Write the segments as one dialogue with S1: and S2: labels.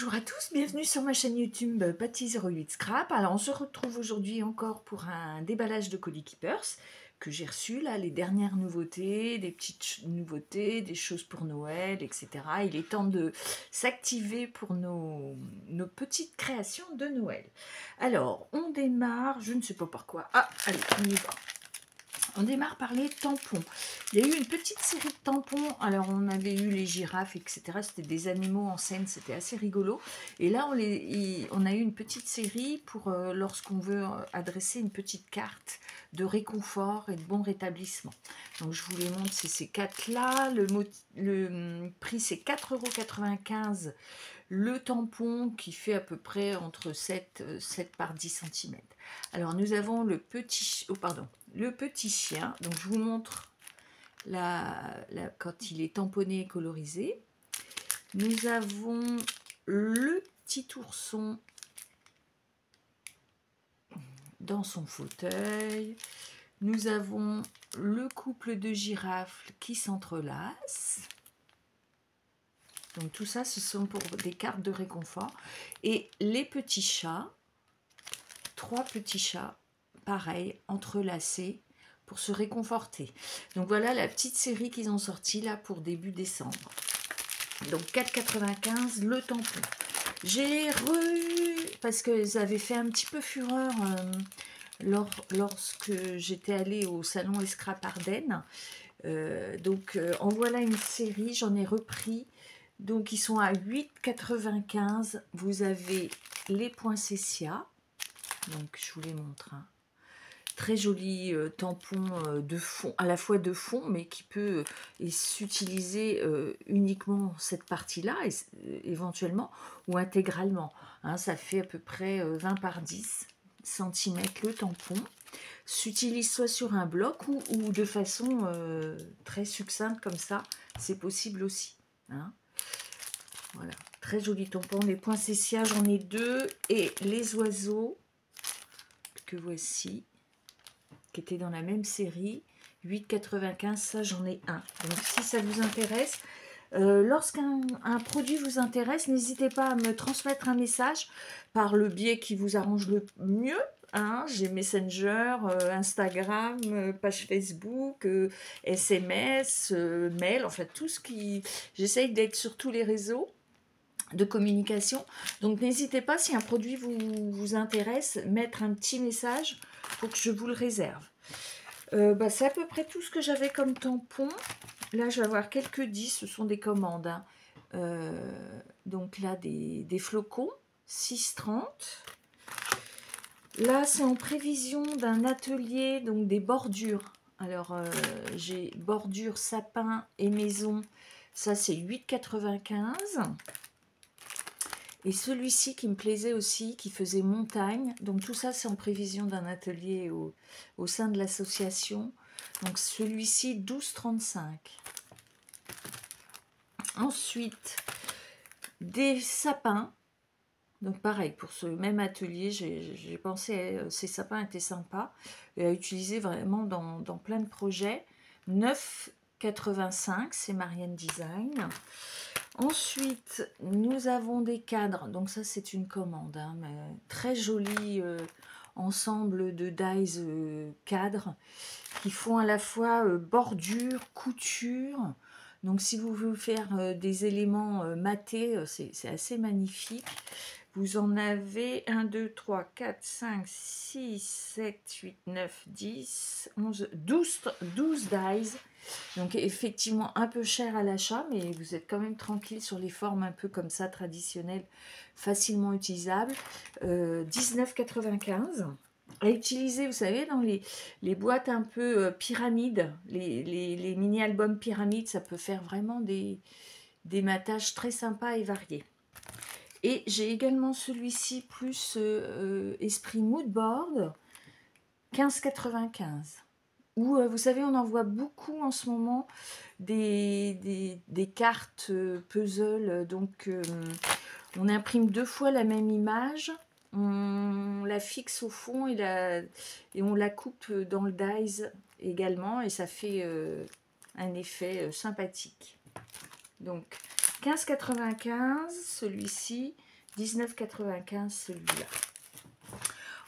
S1: Bonjour à tous, bienvenue sur ma chaîne YouTube Patty08 Scrap. Alors on se retrouve aujourd'hui encore pour un déballage de colis Keepers que j'ai reçu là, les dernières nouveautés, des petites nouveautés, des choses pour Noël, etc. Il est temps de s'activer pour nos petites créations de Noël. Alors on démarre, je ne sais pas par quoi. Ah, allez, on y va. On démarre par les tampons. Il y a eu une petite série de tampons. Alors, on avait eu les girafes, etc. C'était des animaux en scène, c'était assez rigolo. Et là, on a eu une petite série pour lorsqu'on veut adresser une petite carte de réconfort et de bon rétablissement. Donc, je vous les montre, c'est ces quatre-là. Le prix, c'est 4,95 € le tampon qui fait à peu près entre 7 par 10 cm. Alors nous avons le petit chien. Donc je vous montre quand il est tamponné et colorisé. Nous avons le petit ourson dans son fauteuil. Nous avons le couple de girafes qui s'entrelacent. Donc tout ça, ce sont pour des cartes de réconfort. Et les petits chats, 3 petits chats, pareil, entrelacés pour se réconforter. Donc voilà la petite série qu'ils ont sortie là pour début décembre. Donc 4,95 € le tampon. J'ai revu, parce qu'ils avaient fait un petit peu fureur lorsque j'étais allée au salon Escrap Ardennes. En voilà une série, j'en ai repris. Donc ils sont à 8,95 €. Vous avez les poinsettias. Donc je vous les montre. Hein. Très joli tampon de fond, à la fois de fond, mais qui peut s'utiliser uniquement cette partie-là, éventuellement, ou intégralement. Hein, ça fait à peu près 20 par 10 cm le tampon. S'utilise soit sur un bloc ou de façon très succincte comme ça, c'est possible aussi. Hein. Voilà, très joli tampon. Les poinsettias, j'en ai 2, et les oiseaux que voici, qui étaient dans la même série, 8,95 €, ça j'en ai un. Donc si ça vous intéresse, lorsqu'un produit vous intéresse, n'hésitez pas à me transmettre un message par le biais qui vous arrange le mieux. Hein. J'ai Messenger, Instagram, page Facebook, SMS, mail, enfin tout ce qui... J'essaye d'être sur tous les réseaux de communication. Donc n'hésitez pas, si un produit vous intéresse, mettre un petit message pour que je vous le réserve. C'est à peu près tout ce que j'avais comme tampon. Là, je vais avoir quelques 10, ce sont des commandes. Hein. Donc là, des flocons, 6,30 €. Là, c'est en prévision d'un atelier, donc des bordures. Alors, j'ai bordure sapin et maison, ça c'est 8,95 €. Et celui-ci qui me plaisait aussi, qui faisait montagne. Donc tout ça, c'est en prévision d'un atelier au sein de l'association. Donc celui-ci, 12,35 €. Ensuite, des sapins. Donc pareil, pour ce même atelier, j'ai pensé, ces sapins étaient sympas. Et à utiliser vraiment dans plein de projets. 9,85 €, c'est Marianne Design. Ensuite, nous avons des cadres. Donc ça, c'est une commande. Hein, mais très joli ensemble de dies cadres qui font à la fois bordure, couture. Donc si vous voulez faire des éléments matés, c'est assez magnifique. Vous en avez 1, 2, 3, 4, 5, 6, 7, 8, 9, 10, 11, 12 dies. Donc effectivement un peu cher à l'achat, mais vous êtes quand même tranquille sur les formes un peu comme ça, traditionnelles, facilement utilisables. 19,95 €. À utiliser, vous savez, dans les boîtes un peu pyramides, les mini-albums pyramides, ça peut faire vraiment des matages très sympas et variés. Et j'ai également celui-ci plus esprit moodboard, 15,95 €. Où, vous savez, on en voit beaucoup en ce moment des cartes puzzle. Donc, on imprime 2 fois la même image, on la fixe au fond et on la coupe dans le dies également. Et ça fait un effet sympathique. Donc, 15,95 € celui-ci. 19,95 celui-là.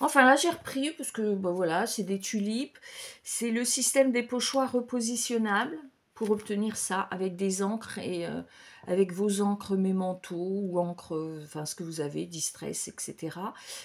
S1: Enfin là j'ai repris parce que ben voilà, c'est des tulipes. C'est le système des pochoirs repositionnables pour obtenir ça avec des encres et avec vos encres mémentos ou encres, enfin ce que vous avez, Distress, etc.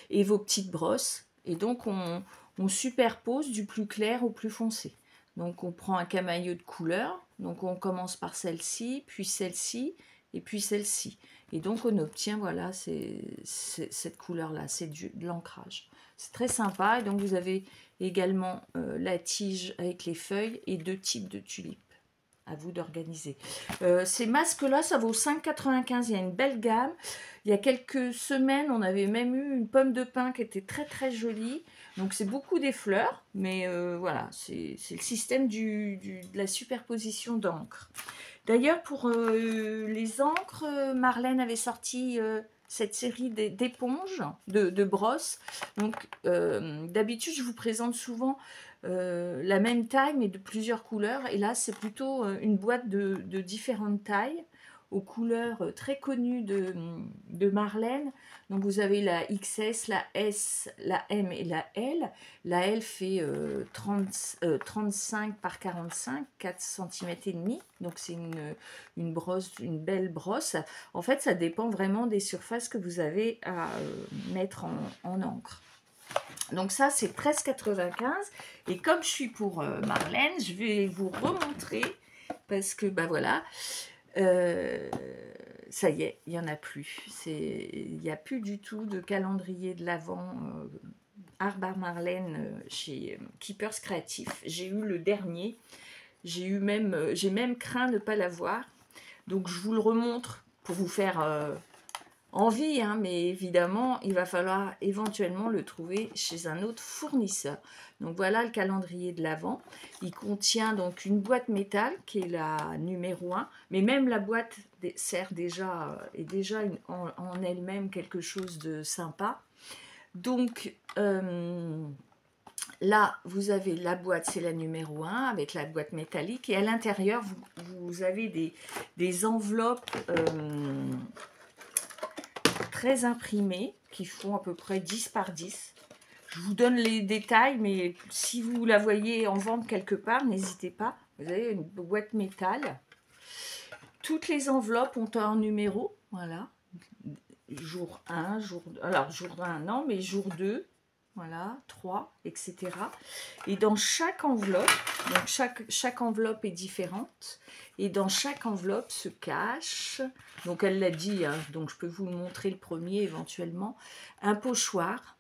S1: Et vos petites brosses. Et donc on superpose du plus clair au plus foncé. Donc on prend un camailleux de couleur. Donc on commence par celle-ci, puis celle-ci et puis celle-ci. Et donc on obtient voilà cette couleur-là, c'est de l'ancrage. C'est très sympa. Et donc vous avez également la tige avec les feuilles et 2 types de tulipes. À vous d'organiser. Ces masques-là, ça vaut 5,95. Il y a une belle gamme. Il y a quelques semaines, on avait même eu une pomme de pin qui était très très jolie. Donc c'est beaucoup des fleurs, mais voilà, c'est le système de la superposition d'encre. D'ailleurs, pour les encres, Marlène avait sorti cette série d'éponges, de brosses. Donc d'habitude, je vous présente souvent la même taille mais de plusieurs couleurs, et là c'est plutôt une boîte de différentes tailles aux couleurs très connues de Marlène. Donc vous avez la XS, la S, la M et la L. La L fait 35 par 45, 4 cm et demi. Donc c'est une brosse, une belle brosse. En fait ça dépend vraiment des surfaces que vous avez à mettre en encre. Donc ça c'est 13,95. Et comme je suis pour Marlène, je vais vous remontrer parce que bah voilà, ça y est, il n'y en a plus. Il n'y a plus du tout de calendrier de l'Avent Arbar Marlène chez Keepers Créatifs. J'ai eu le dernier. J'ai même craint de ne pas l'avoir. Donc je vous le remontre pour vous faire envie, hein, mais évidemment, il va falloir éventuellement le trouver chez un autre fournisseur. Donc voilà le calendrier de l'Avent. Il contient donc une boîte métal qui est la numéro 1, mais même la boîte est déjà en elle-même quelque chose de sympa. Donc là, vous avez la boîte, c'est la numéro 1 avec la boîte métallique, et à l'intérieur, vous avez des enveloppes très imprimés qui font à peu près 10 par 10. Je vous donne les détails, mais si vous la voyez en vente quelque part, n'hésitez pas. Vous avez une boîte métal. Toutes les enveloppes ont un numéro. Voilà. Jour 1, jour 1, non, mais jour 2, voilà, 3, etc. Et dans chaque enveloppe, donc chaque enveloppe est différente. Et dans chaque enveloppe se cache, donc elle l'a dit, hein, donc je peux vous le montrer le premier éventuellement, un pochoir.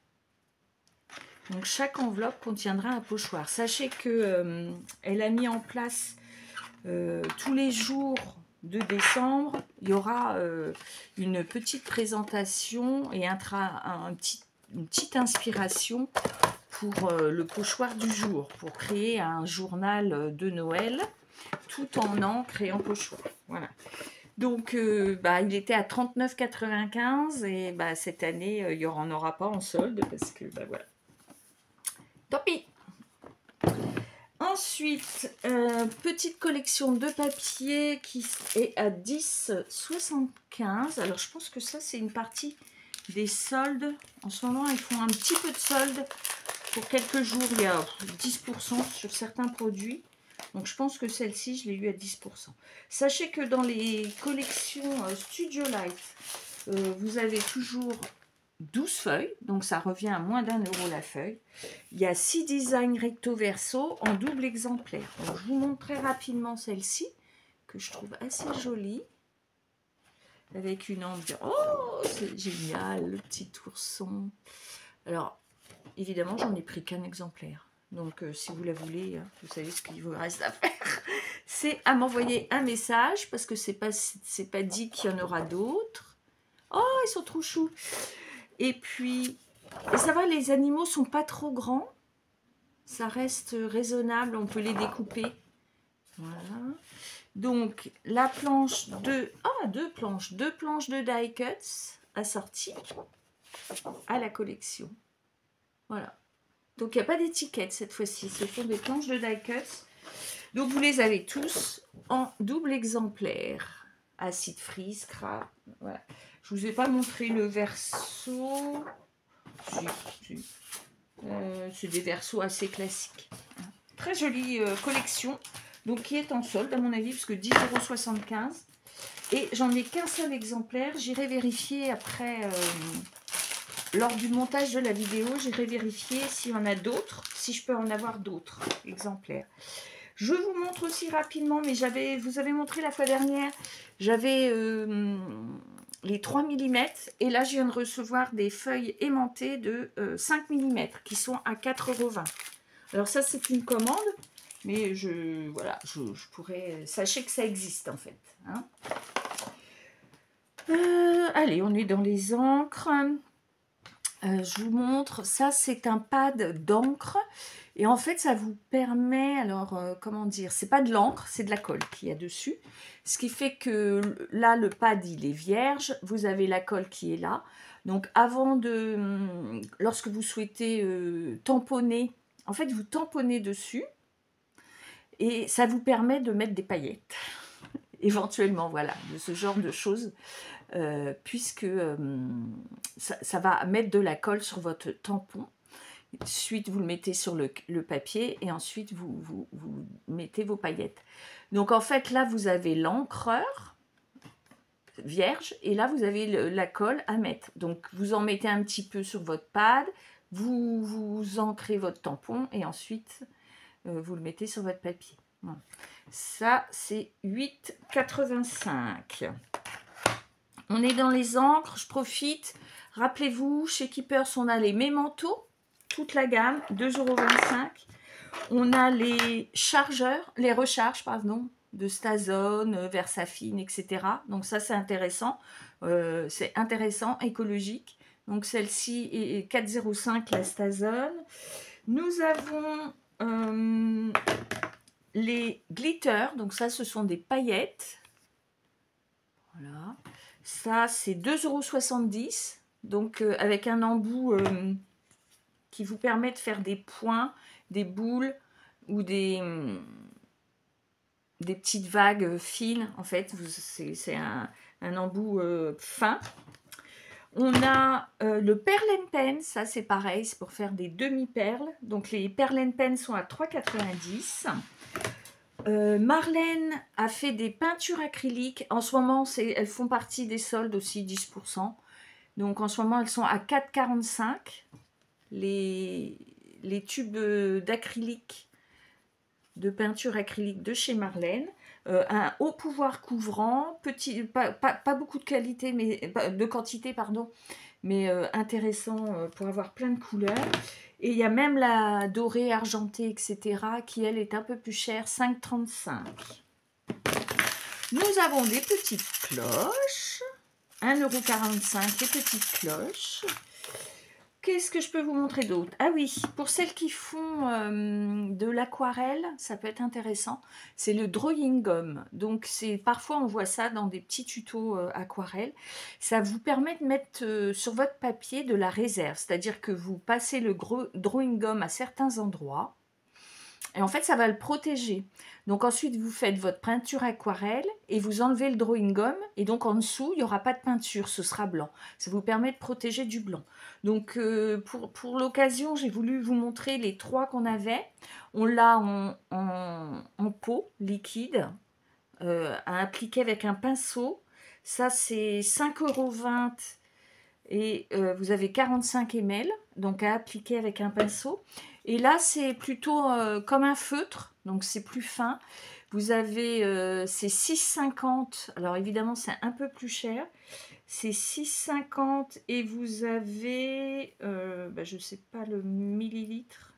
S1: Donc chaque enveloppe contiendra un pochoir. Sachez que elle a mis en place tous les jours de décembre, il y aura une petite présentation et une petite inspiration pour le pochoir du jour, pour créer un journal de Noël tout en encre et en pochoir. Voilà. Donc, il était à 39,95 et cette année, il n'y en aura pas en solde parce que, voilà. Tant pis. Ensuite, petite collection de papier qui est à 10,75. Alors, je pense que ça, c'est une partie des soldes. En ce moment, ils font un petit peu de solde. Pour quelques jours, il y a 10% sur certains produits. Donc, je pense que celle-ci, je l'ai eu à 10%. Sachez que dans les collections Studio Life, vous avez toujours 12 feuilles, donc ça revient à moins d'1 € la feuille. Il y a 6 designs recto verso en double exemplaire. Donc, je vous montre très rapidement celle-ci, que je trouve assez jolie. Avec une ambiance. Oh, c'est génial, le petit ourson. Alors, évidemment, j'en ai pris qu'un exemplaire. Donc, si vous la voulez, vous savez ce qu'il vous reste à faire. C'est à m'envoyer un message, parce que c'est pas dit qu'il y en aura d'autres. Oh, ils sont trop choux. Et puis, et ça va, les animaux sont pas trop grands. Ça reste raisonnable, on peut les découper. Voilà. Donc, la planche deux planches de die cuts assorties à la collection. Voilà. Donc, il n'y a pas d'étiquette cette fois-ci. Ce sont des planches de die cuts. Donc, vous les avez tous en double exemplaire. Acide free, scrap. Voilà. Je vous ai pas montré le verso. Si. C'est des versos assez classiques. Très jolie collection. Donc qui est en solde à mon avis, parce que 10,75 €. Et j'en ai qu'un seul exemplaire. J'irai vérifier après, lors du montage de la vidéo, j'irai vérifier s'il y en a d'autres, si je peux en avoir d'autres exemplaires. Je vous montre aussi rapidement, mais vous avez montré la fois dernière, j'avais les 3 mm. Et là, je viens de recevoir des feuilles aimantées de 5 mm qui sont à 4,20 €. Alors ça, c'est une commande. Mais voilà, je pourrais... Sachez que ça existe en fait. Hein. Allez, on est dans les encres. Je vous montre. Ça, c'est un pad d'encre. Et en fait, ça vous permet... Alors, comment dire? C'est pas de l'encre, c'est de la colle qu'il y a dessus. Ce qui fait que là, le pad, il est vierge. Vous avez la colle qui est là. Donc, avant de... Lorsque vous souhaitez tamponner, en fait, vous tamponnez dessus. Et ça vous permet de mettre des paillettes, éventuellement, voilà, de ce genre de choses, puisque ça va mettre de la colle sur votre tampon. Ensuite, vous le mettez sur le papier et ensuite, vous mettez vos paillettes. Donc, en fait, là, vous avez l'encreur vierge et là, vous avez la colle à mettre. Donc, vous en mettez un petit peu sur votre pad, vous ancrez votre tampon et ensuite... vous le mettez sur votre papier. Bon. Ça, c'est 8,85 €. On est dans les encres. Je profite. Rappelez-vous, chez Keepers, on a les Memento, toute la gamme, 2,25 €. On a les chargeurs, les recharges, pardon, de Stazone, Versafine, etc. Donc ça, c'est intéressant. C'est intéressant, écologique. Donc celle-ci est 4,05 € la Stazone. Nous avons... les glitters, donc ça ce sont des paillettes, voilà, ça c'est 2,70 €, donc avec un embout qui vous permet de faire des points, des boules ou des petites vagues fines, en fait, c'est un embout fin. On a le Pearl and Pen, ça c'est pareil, c'est pour faire des demi-perles. Donc les Pearl and Pen sont à 3,90 €. Marlène a fait des peintures acryliques. En ce moment, elles font partie des soldes aussi, 10%. Donc en ce moment, elles sont à 4,45 €. Les tubes d'acrylique, de peinture acrylique de chez Marlène. Un haut pouvoir couvrant, petit, pas beaucoup de qualité, mais de quantité, pardon, mais intéressant pour avoir plein de couleurs. Et il y a même la dorée argentée, etc., qui elle est un peu plus chère, 5,35 €. Nous avons des petites cloches, 1,45 € les petites cloches. Qu'est-ce que je peux vous montrer d'autre? Ah oui, pour celles qui font de l'aquarelle, ça peut être intéressant. C'est le drawing gum. Donc, parfois, on voit ça dans des petits tutos aquarelle. Ça vous permet de mettre sur votre papier de la réserve. C'est-à-dire que vous passez le drawing gum à certains endroits. Et en fait, ça va le protéger. Donc ensuite, vous faites votre peinture aquarelle et vous enlevez le drawing gum. Et donc en dessous, il n'y aura pas de peinture, ce sera blanc. Ça vous permet de protéger du blanc. Donc pour l'occasion, j'ai voulu vous montrer les 3 qu'on avait. On l'a en pot liquide à appliquer avec un pinceau. Ça, c'est 5,20 € et vous avez 45 ml, donc à appliquer avec un pinceau. Et là, c'est plutôt comme un feutre, donc c'est plus fin. Vous avez, c'est 6,50 €. Alors évidemment, c'est un peu plus cher. C'est 6,50 € et vous avez, je ne sais pas le millilitre.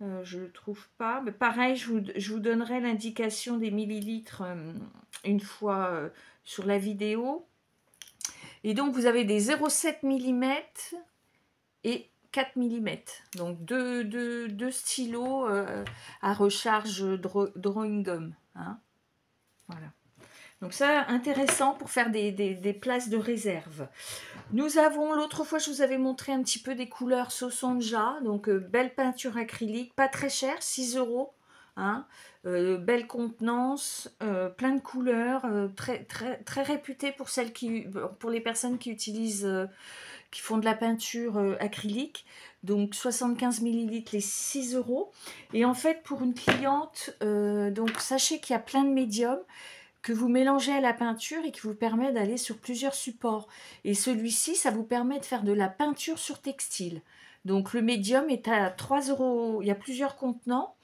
S1: Je ne le trouve pas. Mais pareil, je vous donnerai l'indication des millilitres une fois sur la vidéo. Et donc, vous avez des 0,7 mm et 4 mm. Donc, deux stylos à recharge drawing gum. Hein. Voilà. Donc, ça, intéressant pour faire des places de réserve. Nous avons, l'autre fois, je vous avais montré un petit peu des couleurs Sosonja. Donc, belle peinture acrylique, pas très chère, 6 €. Hein. Belle contenance, plein de couleurs, très réputé pour les personnes qui utilisent, qui font de la peinture acrylique. Donc 75 millilitres les 6 €. Et en fait, pour une cliente, donc sachez qu'il y a plein de médiums que vous mélangez à la peinture et qui vous permet d'aller sur plusieurs supports. Et celui-ci, ça vous permet de faire de la peinture sur textile. Donc le médium est à 3 €. Il y a plusieurs contenants.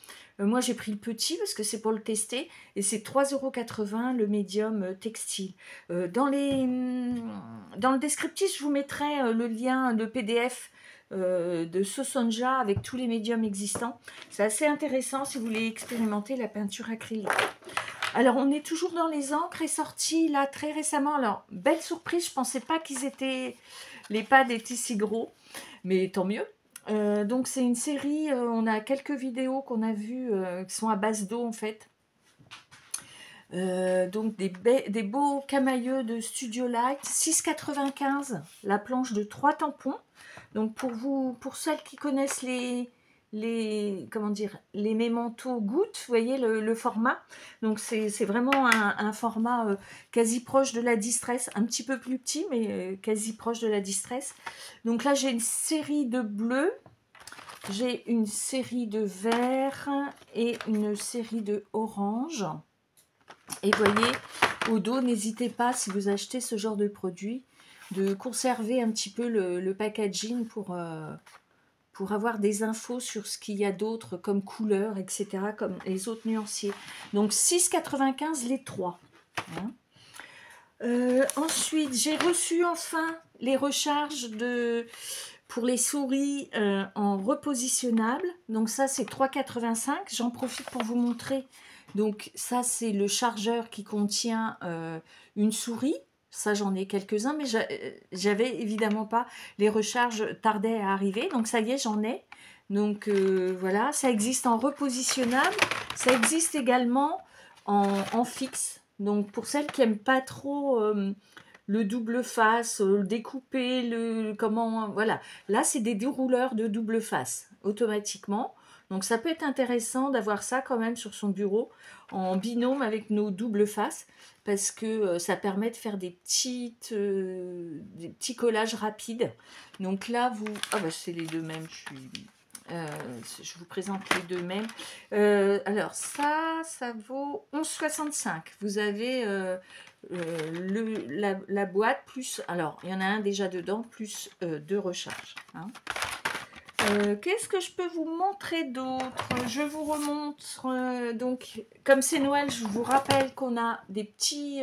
S1: Moi, j'ai pris le petit parce que c'est pour le tester. Et c'est 3,80 € le médium textile. Dans le descriptif, je vous mettrai le lien, le PDF de Sosonja avec tous les médiums existants. C'est assez intéressant si vous voulez expérimenter la peinture acrylique. Alors, on est toujours dans les encres, est sorti là très récemment. Alors, belle surprise, je ne pensais pas les pads étaient si gros, mais tant mieux. Donc, c'est une série, on a quelques vidéos qu'on a vues qui sont à base d'eau en fait. Donc, des beaux camailleux de Studio Light, 6,95 € la planche de 3 tampons. Donc, pour celles qui connaissent les mémentos gouttes, vous voyez le format. Donc c'est vraiment un format quasi proche de la Distress, un petit peu plus petit, mais quasi proche de la Distress. Donc là, j'ai une série de bleus, j'ai une série de verts et une série de orange. Et voyez, au dos, n'hésitez pas, si vous achetez ce genre de produit, de conserver un petit peu le packaging pour avoir des infos sur ce qu'il y a d'autre comme couleurs, etc., comme les autres nuanciers. Donc 6,95 € les 3. Hein. Ensuite, j'ai reçu enfin les recharges pour les souris en repositionnable. Donc ça, c'est 3,85 €. J'en profite pour vous montrer. Donc ça, c'est le chargeur qui contient une souris. Ça, j'en ai quelques-uns, mais j'avais évidemment pas. Les recharges tardaient à arriver. Donc ça y est, j'en ai. Donc voilà, ça existe en repositionnable. Ça existe également en fixe. Donc pour celles qui n'aiment pas trop le double face, le découper, voilà. Là, c'est des dérouleurs de double face automatiquement. Donc ça peut être intéressant d'avoir ça quand même sur son bureau en binôme avec nos doubles faces parce que ça permet de faire des petits collages rapides. Donc là, c'est les deux mêmes. Je vous présente les deux mêmes. Alors ça vaut 11,65 €. Vous avez la boîte plus, alors il y en a un déjà dedans, plus deux recharges. Hein. Qu'est-ce que je peux vous montrer d'autre? Je vous remontre, donc comme c'est Noël, je vous rappelle qu'on a des petits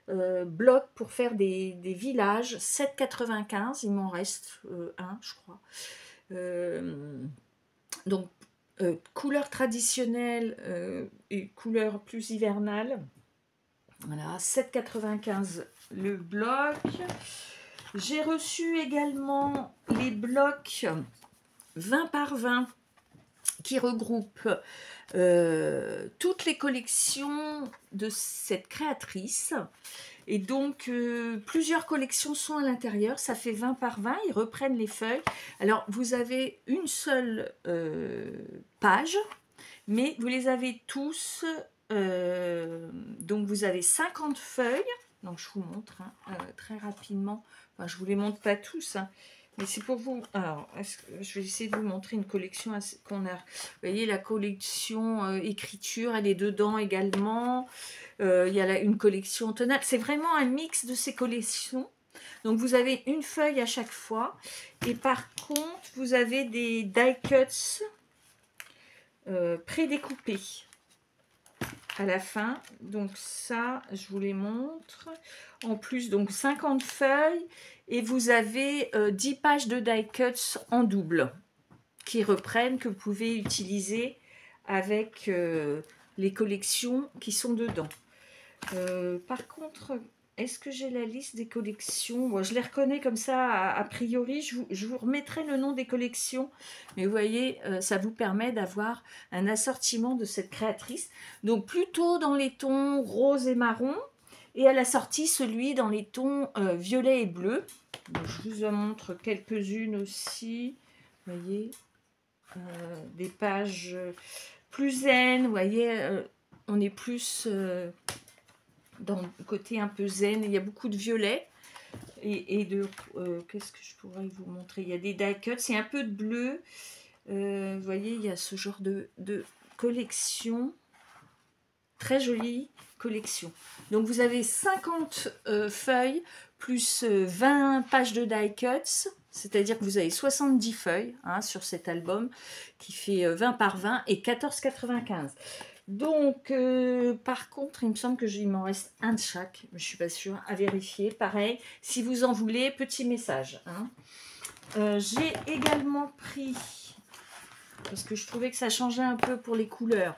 S1: blocs pour faire des villages, 7,95 €, il m'en reste un, je crois. Donc, couleur traditionnelle et couleur plus hivernale. Voilà, 7,95 € le bloc. J'ai reçu également les blocs 20 par 20 qui regroupent toutes les collections de cette créatrice. Et donc, plusieurs collections sont à l'intérieur. Ça fait 20 par 20. Ils reprennent les feuilles. Alors, vous avez une seule page, mais vous les avez tous. Donc, vous avez 50 feuilles. Donc, je vous montre très rapidement. Enfin, je ne vous les montre pas tous, hein, mais c'est pour vous. Alors, je vais essayer de vous montrer une collection qu'on a. Vous voyez, la collection écriture, elle est dedans également. Il y a une collection tonale. C'est vraiment un mix de ces collections. Donc, vous avez une feuille à chaque fois. Et par contre, vous avez des die cuts prédécoupés à la fin. Donc, ça, je vous les montre. En plus, donc 50 feuilles. Et vous avez 10 pages de die cuts en double qui reprennent, que vous pouvez utiliser avec les collections qui sont dedans. Par contre, est-ce que j'ai la liste des collections? Bon, je les reconnais comme ça a priori. Je vous remettrai le nom des collections. Mais vous voyez, ça vous permet d'avoir un assortiment de cette créatrice. Donc plutôt dans les tons rose et marron. Et à la sortie, celui dans les tons violet et bleu. Donc, je vous en montre quelques-unes aussi. Vous voyez, des pages plus zen, vous voyez, on est plus dans le côté un peu zen. Il y a beaucoup de violet et de... qu'est-ce que je pourrais vous montrer? Il y a des die cuts, c'est un peu de bleu. Vous voyez, il y a ce genre de collection. Très jolie collection. Donc vous avez 50 feuilles plus 20 pages de die cuts. C'est-à-dire que vous avez 70 feuilles hein, sur cet album qui fait 20 par 20 et 14,95. Donc, par contre, il me semble que il m'en reste un de chaque. Je ne suis pas sûre, à vérifier. Pareil, si vous en voulez, petit message. Hein. J'ai également pris, parce que je trouvais que ça changeait un peu pour les couleurs,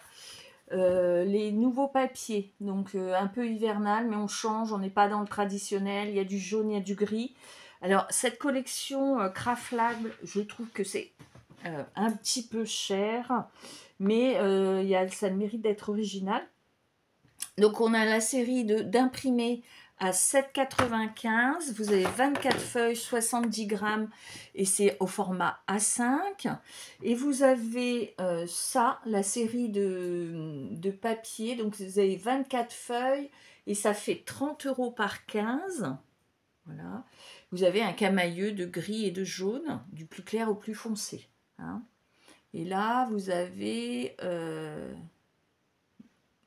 S1: les nouveaux papiers. Donc, un peu hivernal, mais on change, on n'est pas dans le traditionnel. Il y a du jaune, il y a du gris. Alors, cette collection Craft Lab, je trouve que c'est un petit peu cher, mais ça mérite d'être original. Donc, on a la série d'imprimés à 7,95. Vous avez 24 feuilles, 70 grammes, et c'est au format A5. Et vous avez ça, la série de papier. Donc, vous avez 24 feuilles, et ça fait 30 € par 15. Voilà. Vous avez un camailleux de gris et de jaune, du plus clair au plus foncé. Hein. Et là, vous avez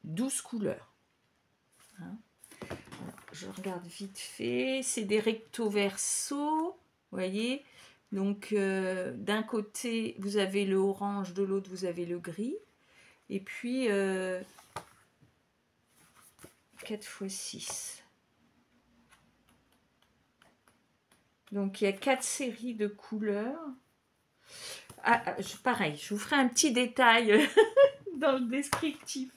S1: 12 couleurs. Hein. Je regarde vite fait. C'est des recto verso. Vous voyez. Donc, d'un côté, vous avez le orange, de l'autre, vous avez le gris. Et puis, 4 x 6. Donc, il y a 4 séries de couleurs. Pareil, je vous ferai un petit détail dans le descriptif.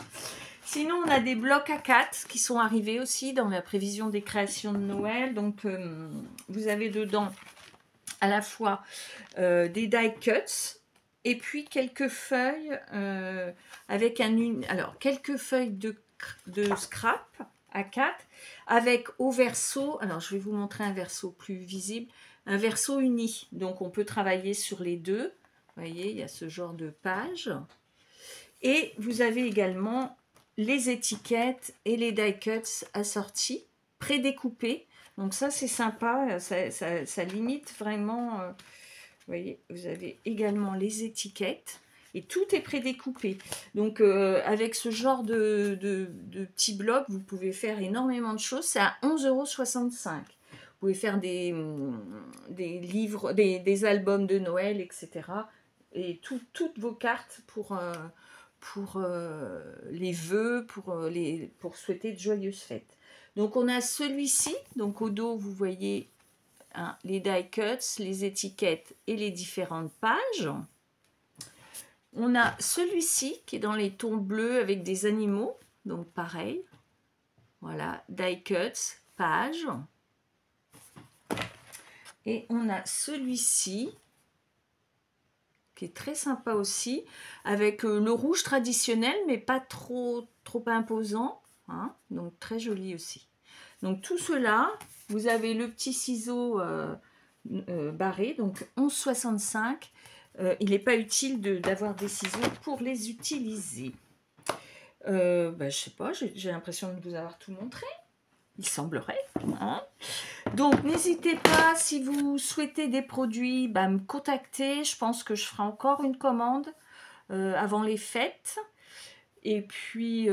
S1: Sinon, on a des blocs A4 qui sont arrivés aussi dans la prévision des créations de Noël. Donc, vous avez dedans à la fois des die cuts et puis quelques feuilles avec alors, quelques feuilles de scrap A4 avec au verso. Alors, je vais vous montrer un verso plus visible. Un verso uni. Donc, on peut travailler sur les deux. Vous voyez, il y a ce genre de page. Et vous avez également les étiquettes et les die cuts assortis, prédécoupés. Donc ça, c'est sympa. Ça limite vraiment... vous voyez, vous avez également les étiquettes. Et tout est prédécoupé. Donc, avec ce genre de petits blocs, vous pouvez faire énormément de choses. C'est à 11,65 €. Vous pouvez faire des livres, des albums de Noël, etc. Et toutes vos cartes pour les vœux, pour souhaiter de joyeuses fêtes. Donc, on a celui-ci. Donc, au dos, vous voyez hein, les die cuts, les étiquettes et les différentes pages. On a celui-ci qui est dans les tons bleus avec des animaux. Donc, pareil. Voilà, die cuts, page. Et on a celui-ci qui est très sympa aussi, avec le rouge traditionnel, mais pas trop imposant. Hein, donc, très joli aussi. Donc, tout cela, vous avez le petit ciseau barré, donc 11,65 €. Il n'est pas utile d'avoir des ciseaux pour les utiliser. Je sais pas, j'ai l'impression de vous avoir tout montré. Il semblerait. Hein. Donc, n'hésitez pas, si vous souhaitez des produits, me contacter. Je pense que je ferai encore une commande avant les fêtes. Et puis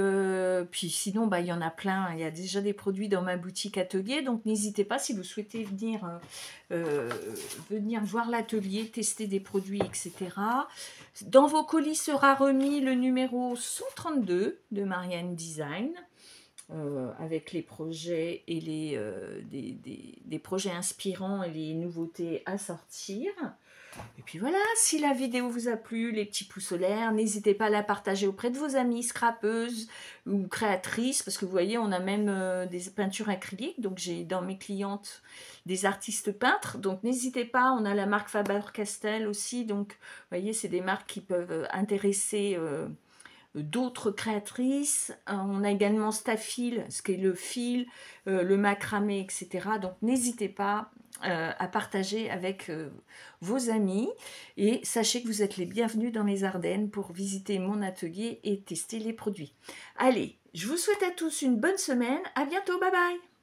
S1: sinon, il y en a plein. Il y a déjà des produits dans ma boutique atelier. Donc, n'hésitez pas, si vous souhaitez venir voir l'atelier, tester des produits, etc. Dans vos colis sera remis le numéro 132 de Marianne Design. Avec les projets et des projets inspirants et les nouveautés à sortir. Et puis voilà, si la vidéo vous a plu, les petits pouces solaires, n'hésitez pas à la partager auprès de vos amis scrapeuses ou créatrices, parce que vous voyez, on a même des peintures acryliques, donc j'ai dans mes clientes des artistes peintres, donc n'hésitez pas, on a la marque Faber-Castell aussi, donc vous voyez, c'est des marques qui peuvent intéresser d'autres créatrices. On a également Stafil, ce qui est le fil, le macramé, etc. Donc n'hésitez pas à partager avec vos amis. Et sachez que vous êtes les bienvenus dans les Ardennes pour visiter mon atelier et tester les produits. Allez, je vous souhaite à tous une bonne semaine. À bientôt, bye bye!